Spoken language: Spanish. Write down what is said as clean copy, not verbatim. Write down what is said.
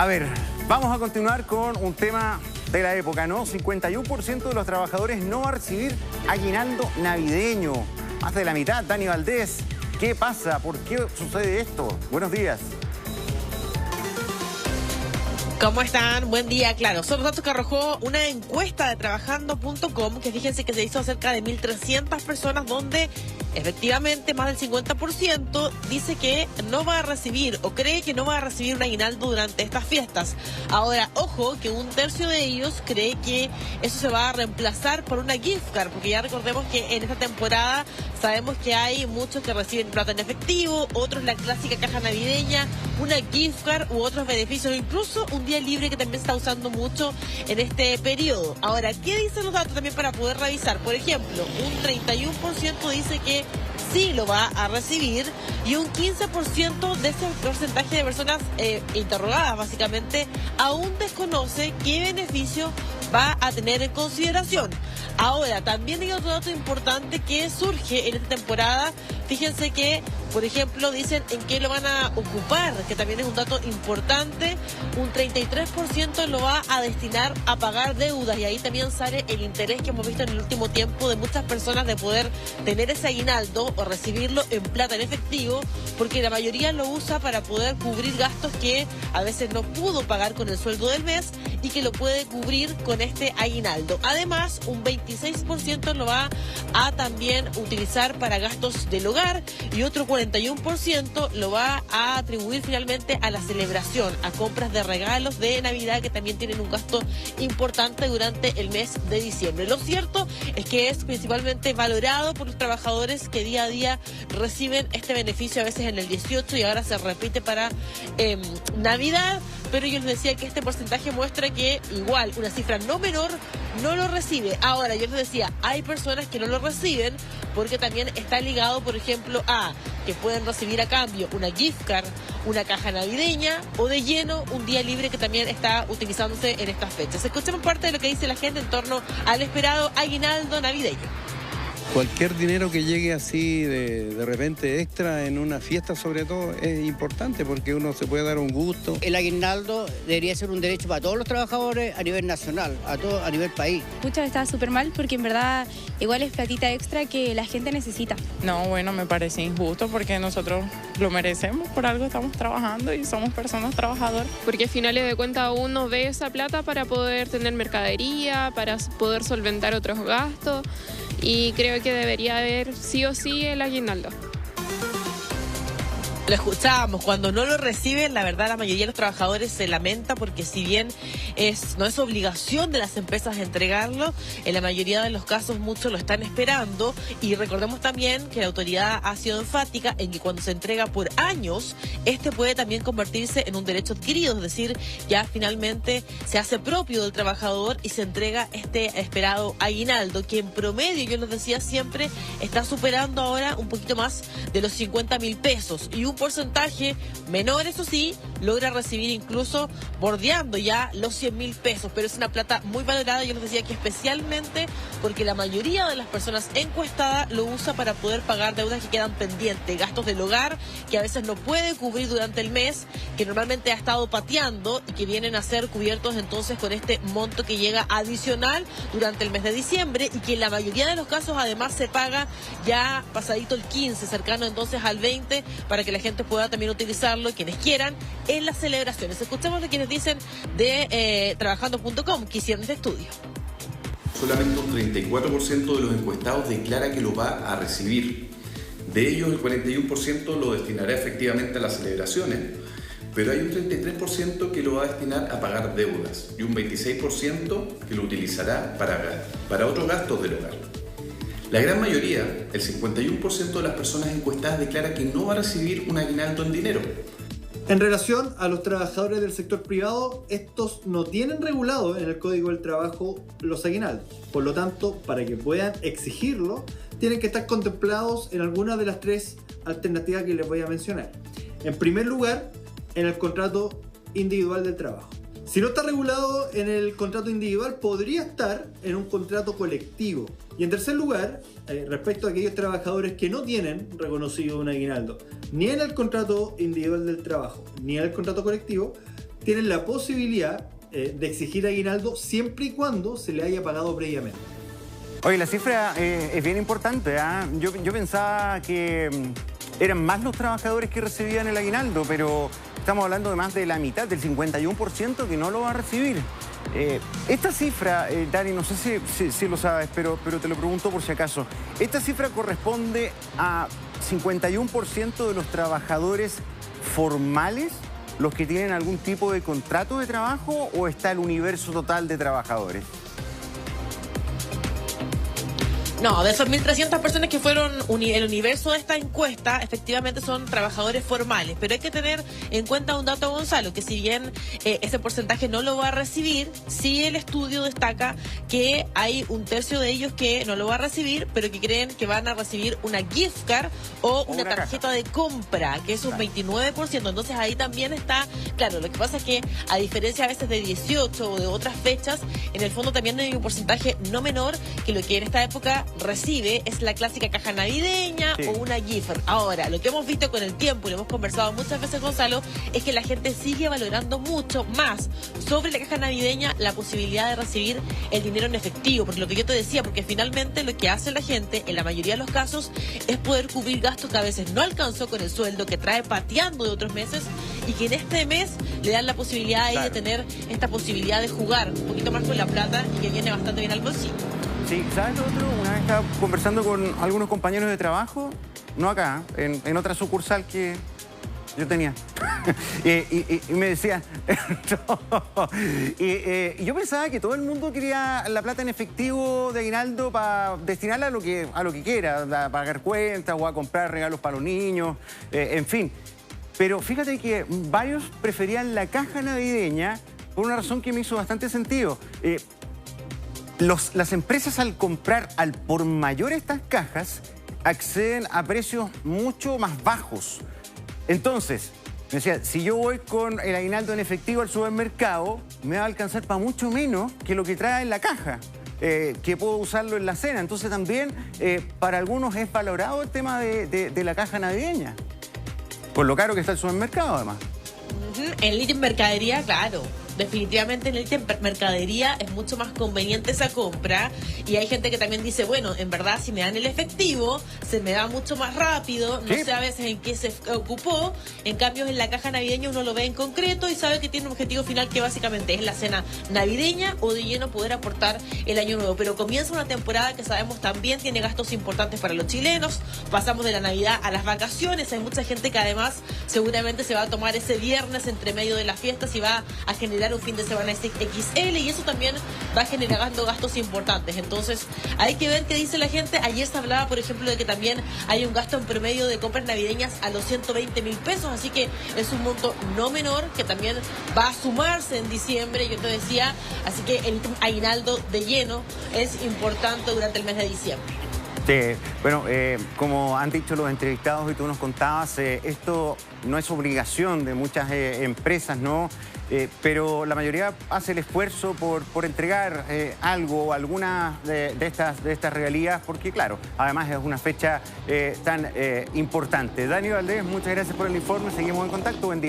A ver, vamos a continuar con un tema de la época, ¿no? 51% de los trabajadores no va a recibir aguinaldo navideño. Más de la mitad, Dani Valdés. ¿Qué pasa? ¿Por qué sucede esto? Buenos días. ¿Cómo están? Buen día. Claro, son los datos que arrojó una encuesta de trabajando.com, que fíjense que se hizo a cerca de 1.300 personas, donde efectivamente más del 50% dice que no va a recibir o cree que no va a recibir un aguinaldo durante estas fiestas. Ahora, ojo, que un tercio de ellos cree que eso se va a reemplazar por una gift card, porque ya recordemos que en esta temporada sabemos que hay muchos que reciben plata en efectivo, otros la clásica caja navideña, una gift card u otros beneficios, incluso un día libre que también se está usando mucho en este periodo. Ahora, ¿qué dicen los datos también para poder revisar? Por ejemplo, un 31% dice que sí lo va a recibir y un 15% de ese porcentaje de personas interrogadas básicamente aún desconoce qué beneficio va a tener en consideración. Ahora, también hay otro dato importante que surge en esta temporada. Fíjense que, por ejemplo, dicen en qué lo van a ocupar, que también es un dato importante. Un 33% lo va a destinar a pagar deudas, y ahí también sale el interés que hemos visto en el último tiempo de muchas personas de poder tener ese aguinaldo o recibirlo en plata, en efectivo, porque la mayoría lo usa para poder cubrir gastos que a veces no pudo pagar con el sueldo del mes y que lo puede cubrir con este aguinaldo. Además, un 26% lo va a también utilizar para gastos del hogar y otro 41% lo va a atribuir finalmente a la celebración, a compras de regalos de Navidad, que también tienen un gasto importante durante el mes de diciembre. Lo cierto es que es principalmente valorado por los trabajadores que día a día reciben este beneficio, a veces en el 18 y ahora se repite para Navidad, pero yo les decía que este porcentaje muestra que igual una cifra no menor no lo recibe. Ahora, yo les decía, hay personas que no lo reciben porque también está ligado, por ejemplo, a que pueden recibir a cambio una gift card, una caja navideña o de lleno un día libre que también está utilizándose en estas fechas. Escuchemos parte de lo que dice la gente en torno al esperado aguinaldo navideño. Cualquier dinero que llegue así de repente extra en una fiesta, sobre todo, es importante porque uno se puede dar un gusto. El aguinaldo debería ser un derecho para todos los trabajadores a nivel nacional, a nivel país. Pucha, está súper mal porque en verdad igual es platita extra que la gente necesita. No, bueno, me parece injusto porque nosotros lo merecemos, por algo estamos trabajando y somos personas trabajadoras. Porque al final de cuentas uno ve esa plata para poder tener mercadería, para poder solventar otros gastos. Y creo que debería haber sí o sí el aguinaldo. Lo escuchábamos, cuando no lo reciben, la verdad la mayoría de los trabajadores se lamenta porque si bien no es obligación de las empresas entregarlo, en la mayoría de los casos muchos lo están esperando, y recordemos también que la autoridad ha sido enfática en que cuando se entrega por años, este puede también convertirse en un derecho adquirido, es decir, ya finalmente se hace propio del trabajador y se entrega este esperado aguinaldo, que en promedio, yo les decía siempre, está superando ahora un poquito más de los 50.000 pesos, y un porcentaje menor, eso sí, logra recibir incluso bordeando ya los 100.000 pesos, pero es una plata muy valorada. Yo les decía que especialmente porque la mayoría de las personas encuestadas lo usa para poder pagar deudas que quedan pendientes, gastos del hogar que a veces no puede cubrir durante el mes, que normalmente ha estado pateando y que vienen a ser cubiertos entonces con este monto que llega adicional durante el mes de diciembre, y que en la mayoría de los casos además se paga ya pasadito el 15, cercano entonces al 20, para que la gente pueda también utilizarlo, quienes quieran, en las celebraciones. Escuchemos de quienes dicen de trabajando.com que hicieron este estudio. Solamente un 34% de los encuestados declara que lo va a recibir. De ellos, el 41% lo destinará efectivamente a las celebraciones, pero hay un 33% que lo va a destinar a pagar deudas y un 26% que lo utilizará para otros gastos del hogar. La gran mayoría, el 51% de las personas encuestadas, declara que no va a recibir un aguinaldo en dinero. En relación a los trabajadores del sector privado, estos no tienen regulado en el Código del Trabajo los aguinaldos. Por lo tanto, para que puedan exigirlo, tienen que estar contemplados en alguna de las tres alternativas que les voy a mencionar. En primer lugar, en el contrato individual del trabajo. Si no está regulado en el contrato individual, podría estar en un contrato colectivo. Y en tercer lugar, respecto a aquellos trabajadores que no tienen reconocido un aguinaldo, ni en el contrato individual del trabajo, ni en el contrato colectivo, tienen la posibilidad de exigir aguinaldo siempre y cuando se le haya pagado previamente. Oye, la cifra es bien importante, ¿eh? Yo pensaba que eran más los trabajadores que recibían el aguinaldo, pero estamos hablando de más de la mitad, del 51% que no lo va a recibir. Esta cifra, Dani, no sé si lo sabes, pero te lo pregunto por si acaso. ¿Esta cifra corresponde a 51% de los trabajadores formales, los que tienen algún tipo de contrato de trabajo, o está el universo total de trabajadores? No, de esas 1.300 personas que fueron el universo de esta encuesta, efectivamente son trabajadores formales. Pero hay que tener en cuenta un dato, Gonzalo, que si bien ese porcentaje no lo va a recibir, sí el estudio destaca que hay un tercio de ellos que no lo va a recibir, pero que creen que van a recibir una gift card o una tarjeta de compra, que es un 29%. Entonces ahí también está, claro, lo que pasa es que a diferencia a veces de 18 o de otras fechas, en el fondo también hay un porcentaje no menor que lo que en esta época recibe es la clásica caja navideña o una gift. Ahora, lo que hemos visto con el tiempo y lo hemos conversado muchas veces, Gonzalo, es que la gente sigue valorando mucho más sobre la caja navideña la posibilidad de recibir el dinero en efectivo, porque lo que yo te decía, porque finalmente lo que hace la gente en la mayoría de los casos es poder cubrir gastos que a veces no alcanzó con el sueldo que trae pateando de otros meses y que en este mes le dan la posibilidad a ella de tener esta posibilidad de jugar un poquito más con la plata y que viene bastante bien al bolsillo. Sí, ¿sabes lo otro? Una vez estaba conversando con algunos compañeros de trabajo, no acá, en otra sucursal que yo tenía. y me decían... y yo pensaba que todo el mundo quería la plata en efectivo de aguinaldo para destinarla a lo que quiera, a pagar cuentas o a comprar regalos para los niños, en fin. Pero fíjate que varios preferían la caja navideña por una razón que me hizo bastante sentido. Las empresas, al comprar al por mayor estas cajas, acceden a precios mucho más bajos. Entonces, me decía, si yo voy con el aguinaldo en efectivo al supermercado, me va a alcanzar para mucho menos que lo que trae en la caja, que puedo usarlo en la cena. Entonces también para algunos es valorado el tema de la caja navideña, por lo caro que está el supermercado además. En el ítem mercadería, claro. Definitivamente en el ítem mercadería es mucho más conveniente esa compra y hay gente que también dice, bueno, en verdad si me dan el efectivo se me da mucho más rápido, no sé a veces en qué se ocupó, en cambio en la caja navideña uno lo ve en concreto y sabe que tiene un objetivo final que básicamente es la cena navideña o de lleno poder aportar el año nuevo. Pero comienza una temporada que sabemos también tiene gastos importantes para los chilenos, pasamos de la Navidad a las vacaciones, hay mucha gente que además seguramente se va a tomar ese viernes entre medio de las fiestas y va a generar un fin de semana XL y eso también va generando gastos importantes. Entonces hay que ver qué dice la gente. Ayer se hablaba, por ejemplo, de que también hay un gasto en promedio de compras navideñas a los 120.000 pesos, así que es un monto no menor que también va a sumarse en diciembre, yo te decía, así que el aguinaldo de lleno es importante durante el mes de diciembre. Sí, bueno, como han dicho los entrevistados y tú nos contabas, esto no es obligación de muchas empresas, ¿no? Pero la mayoría hace el esfuerzo por entregar algo o alguna de estas regalías, porque claro, además es una fecha tan importante. Dani Valdés, muchas gracias por el informe, seguimos en contacto, buen día.